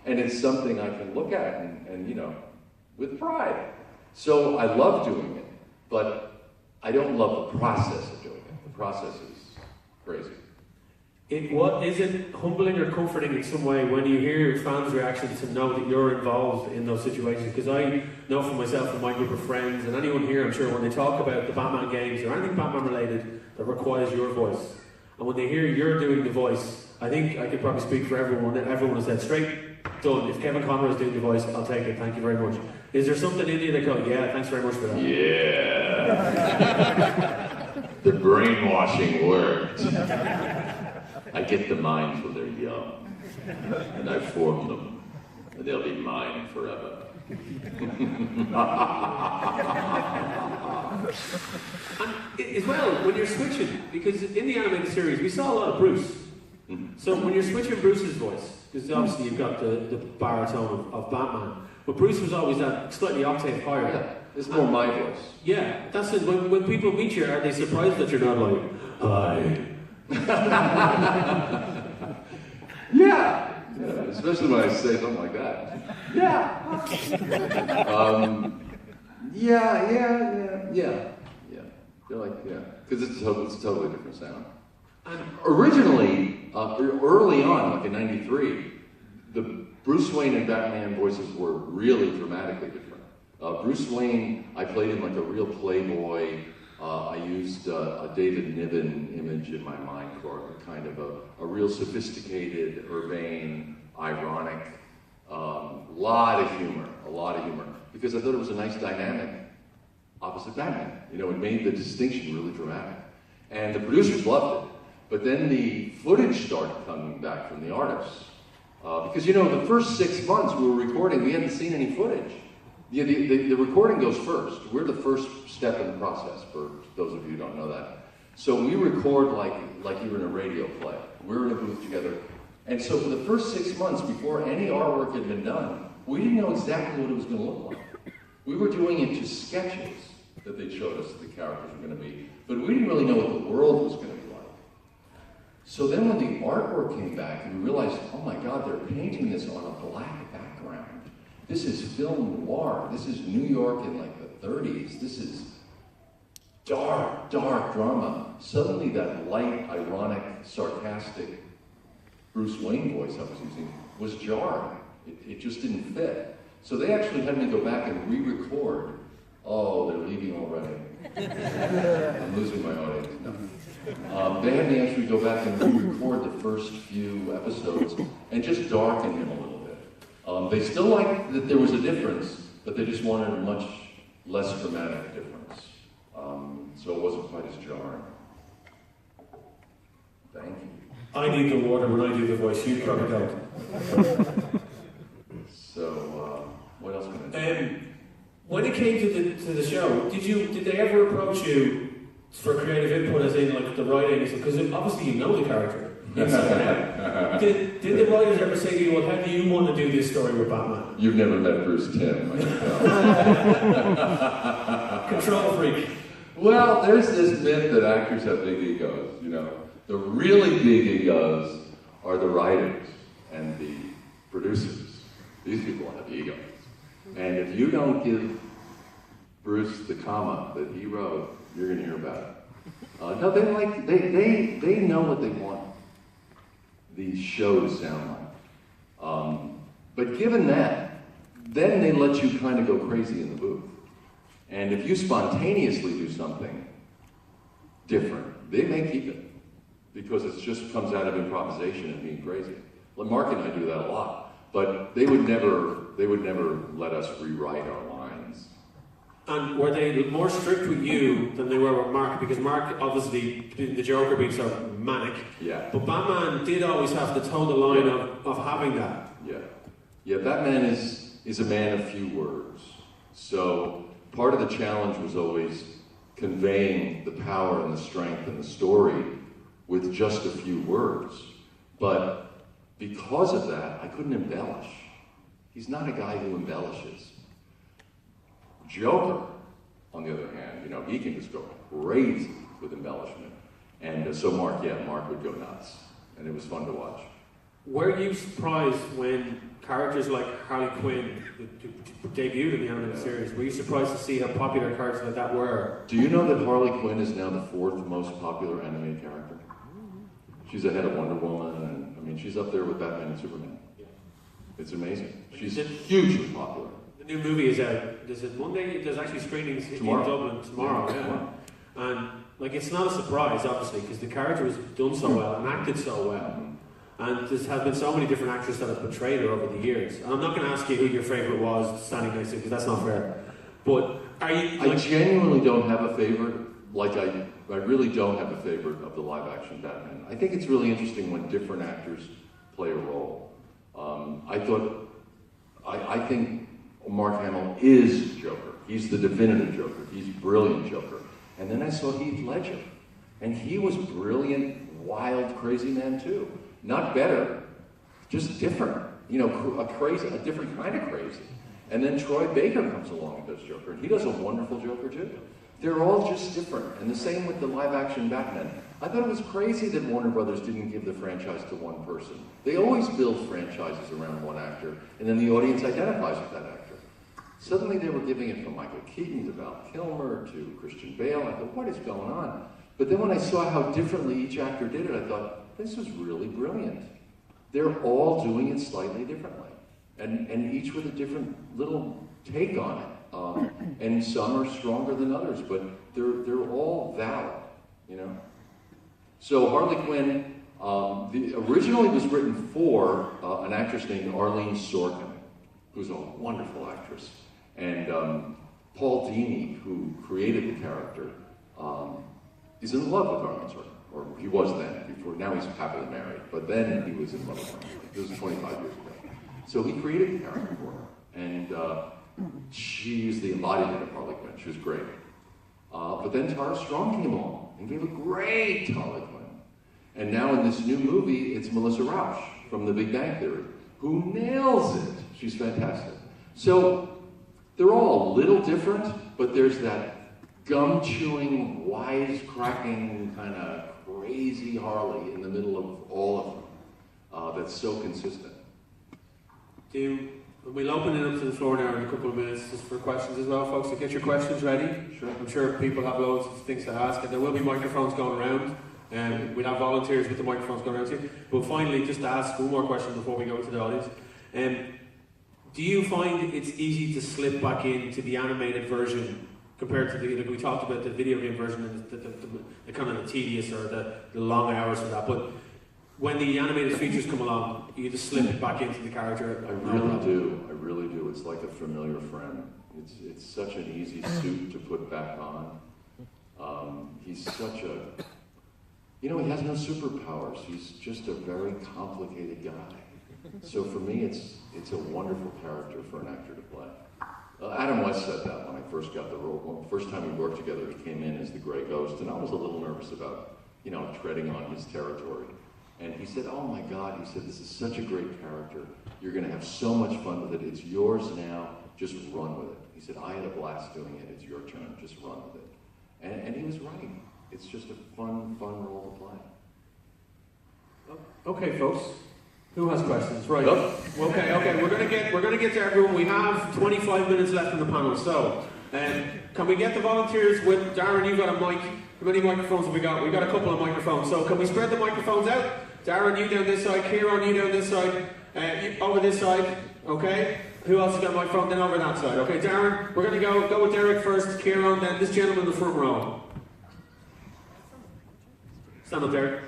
And it's something I can look at and you know, with pride. So I love doing it, but I don't love the process of doing it. The process is crazy. Is it humbling or comforting in some way when you hear your fans' reactions to know that you're involved in those situations? Because I know for myself and my group of friends, and anyone here, I'm sure, when they talk about the Batman games or anything Batman related that requires your voice, and when they hear you're doing the voice, I think I could probably speak for everyone. Everyone has said, straight, done. If Kevin Conroy is doing the voice, I'll take it. Thank you very much. Is there something in you that go, yeah, thanks very much for that? Yeah. The brainwashing worked. I get the minds when they're young, and I form them, and they'll be mine forever. And as well, when you're switching, because in the animated series, we saw a lot of Bruce. So when you're switching Bruce's voice, because obviously you've got the baritone of Batman, but Bruce was always that slightly octave higher. Yeah, it's more my voice. Yeah, that's it. When people meet you, are they surprised that you're not like, hi? Yeah, especially when I say something like that. Yeah. Yeah. They're like, yeah, because it's a totally different sound. And originally, early on, like in '93, the Bruce Wayne and Batman voices were really dramatically different. Bruce Wayne, I played him like a real playboy. I used a David Niven image in my mind for kind of a real sophisticated, urbane, ironic, a lot of humor, because I thought it was a nice dynamic opposite Batman. You know, it made the distinction really dramatic. And the producers loved it. But then the footage started coming back from the artists. Because, you know, the first 6 months we were recording, we hadn't seen any footage. The recording goes first. We're the first step in the process, for those of you who don't know that. So we record like you were in a radio play. We're in a booth together. And so for the first 6 months, before any artwork had been done, we didn't know exactly what it was going to look like. We were doing it to sketches that they showed us the characters were going to be, but we didn't really know what the world was going to be like. So then when the artwork came back and we realized, oh my God, they're painting this on a black background. This is film noir. This is New York in like the 30s. This is dark, dark drama. Suddenly that light, ironic, sarcastic Bruce Wayne voice I was using was jarring. It just didn't fit. So they actually had me go back and re-record. Oh, they're leaving already. I'm losing my audience. No. They had me actually go back and re-record the first few episodes and just darken him a little bit. They still liked that there was a difference, but they just wanted a much less dramatic difference. So it wasn't quite as jarring. Thank you. I need the water when I do the voice, you probably don't. So, what else can I do? When it came to the show, did they ever approach you for creative input, as in like the writing? Because obviously you know the character. Did the writers ever say to you, well, how do you want to do this story with Batman? You've never met Bruce Timm, I can tell. Control freak. Well, there's this myth that actors have big egos, you know. The really big egos are the writers and the producers. These people have egos. And if you don't give Bruce the comma that he wrote, you're going to hear about it. No, they know what they want the show to sound like. But given that, then they let you kind of go crazy in the booth. And if you spontaneously do something different, they may keep it because it just comes out of improvisation and being crazy. Well, Mark and I do that a lot, but they would never let us rewrite our lines. And were they more strict with you than they were with Mark? Because Mark, obviously, the Joker being so manic. Yeah. But Batman did always have to toe the line of having that. Yeah. Yeah, Batman is a man of few words. So part of the challenge was always conveying the power and the strength and the story with just a few words. But because of that, I couldn't embellish. He's not a guy who embellishes. Joker, on the other hand, you know, he can just go crazy with embellishment. And so Mark would go nuts. And it was fun to watch. were you surprised when characters like Harley Quinn debuted in the animated series? Were you surprised to see how popular characters like that were? Do you know that Harley Quinn is now the 4th most popular animated character? She's ahead of Wonder Woman, and I mean, she's up there with Batman and Superman. Yeah. It's amazing. She's hugely popular. The new movie is out. Is it Monday? There's actually screenings tomorrow. In Dublin tomorrow. Yeah. Tomorrow. And like, it's not a surprise, obviously, because the character was done so well and acted so well. And there have been so many different actors that have portrayed her over the years. And I'm not going to ask you who your favourite was standing next to you, because that's not fair. But are you? I genuinely don't have a favorite. Like I really don't have a favorite of the live-action Batman. I think it's really interesting when different actors play a role. I think Mark Hamill is Joker. He's the definitive Joker. He's brilliant Joker. And then I saw Heath Ledger, and he was brilliant, wild, crazy man too. Not better, just different. You know, a different kind of crazy. And then Troy Baker comes along and does Joker, and he does a wonderful Joker too. They're all just different, and the same with the live-action Batman. I thought it was crazy that Warner Brothers didn't give the franchise to one person. They always build franchises around one actor, and then the audience identifies with that actor. Suddenly they were giving it from Michael Keaton to Val Kilmer to Christian Bale. I thought, what is going on? But then when I saw how differently each actor did it, I thought, this is really brilliant. They're all doing it slightly differently, and each with a different little take on it. And some are stronger than others, but they're all valid, you know. So Harley Quinn originally was written for an actress named Arlene Sorkin, who's a wonderful actress, and Paul Dini, who created the character, is in love with Arlene Sorkin. Or he was then, before. Now he's happily married, but then he was in love with her. It was 25 years ago. So he created the character for her, and she's the embodiment of Harley Quinn. She was great. But then Tara Strong came along and gave a great Harley Quinn. And now in this new movie, it's Melissa Rauch from The Big Bang Theory, who nails it. She's fantastic. So they're all a little different, but there's that gum-chewing, wise-cracking, kind of crazy Harley in the middle of all of them that's so consistent. We'll open it up to the floor now in a couple of minutes just for questions as well, folks. So get your questions ready. Sure. I'm sure people have loads of things to ask, and there will be microphones going around. We'll have volunteers with the microphones going around too. But finally, just to ask one more question before we go to the audience. Do you find it's easy to slip back into the animated version compared to the, like we talked about the video game version and the kind of the tedious or the long hours for that, but when the animated features come along, you just slip back into the character. I really do. It's like a familiar friend. It's such an easy suit to put back on. He's such a, he has no superpowers. He's just a very complicated guy. So for me, it's a wonderful character for an actor to play. Adam West said that when I first got the role. Well, the first time we worked together, he came in as the Grey Ghost, and I was a little nervous about, treading on his territory. And he said, oh my God, he said, this is such a great character. You're going to have so much fun with it. It's yours now. Just run with it. He said, I had a blast doing it. It's your turn. Just run with it. And he was right. It's just a fun role to play. Okay, folks. Who has questions? Right. Okay. We're gonna get to everyone. We have 25 minutes left in the panel. So, can we get the volunteers with Darren? You've got a mic. How many microphones have we got? We've got a couple of microphones. So, can we spread the microphones out? Darren, you down this side. Kieran, you down this side. You over this side. Okay. Who else has got a microphone? Then over that side. Okay, Darren. We're gonna go with Derek first. Kieran, then this gentleman in the front row. Stand up, Derek.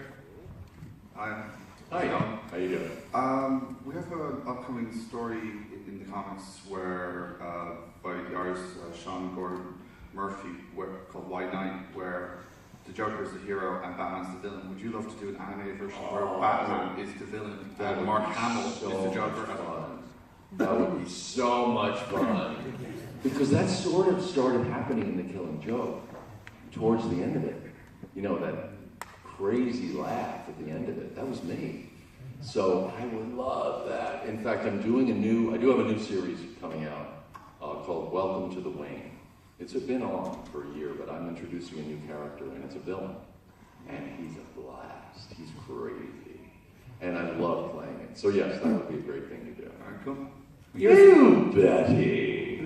Hi. How you doing? We have an upcoming story in the comics where by the artist Sean Gordon Murphy called White Knight, where the Joker is the hero and Batman's the villain. Would you love to do an animated version where Batman is the villain and Mark Hamill is the Joker? That would be so much fun. Because that sort of started happening in The Killing Joke towards the end of it. That crazy laugh at the end of it. That was me. So I would love that. In fact, I do have a new series coming out called Welcome to the Wing. It's been on for a year, but I'm introducing a new character, and it's a villain. And he's a blast. He's crazy. and I love playing it. So yes, that would be a great thing to do. All right, cool. You Betty!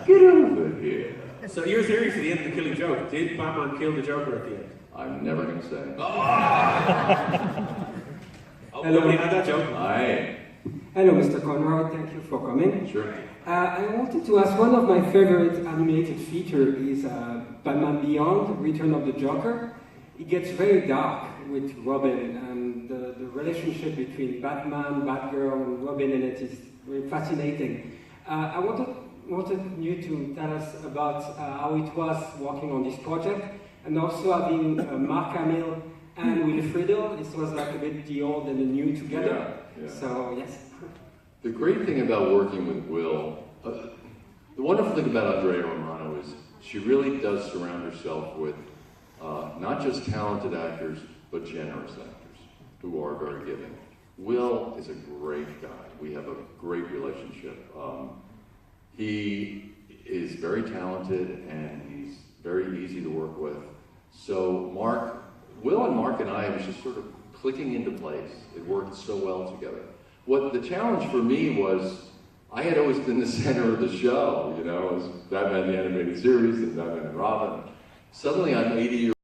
Get over here. So your theory for the end of the Killing Joke, did Batman kill the Joker at the end? I'm never going to say. Oh, nobody had that joke. Aye. Hello, Mr. Conroy. Thank you for coming. Sure. I wanted to ask, one of my favorite animated features is Batman Beyond, Return of the Joker. It gets very dark with Robin, and the relationship between Batman, Batgirl, and Robin in it is very fascinating. I wanted you to tell us about how it was working on this project, and also having Mark Hamill and Wilfredo. This was like a bit the old and the new together. Yeah. So, yes. The great thing about working with Will, the wonderful thing about Andrea Romano is she really does surround herself with not just talented actors, but generous actors who are very giving. Will is a great guy. We have a great relationship. He is very talented and he's very easy to work with. So Will and Mark and I was just sort of clicking into place. It worked so well together. What the challenge for me was, I had always been the center of the show, you know, as Batman the Animated Series and Batman and Robin. Suddenly I'm 80 years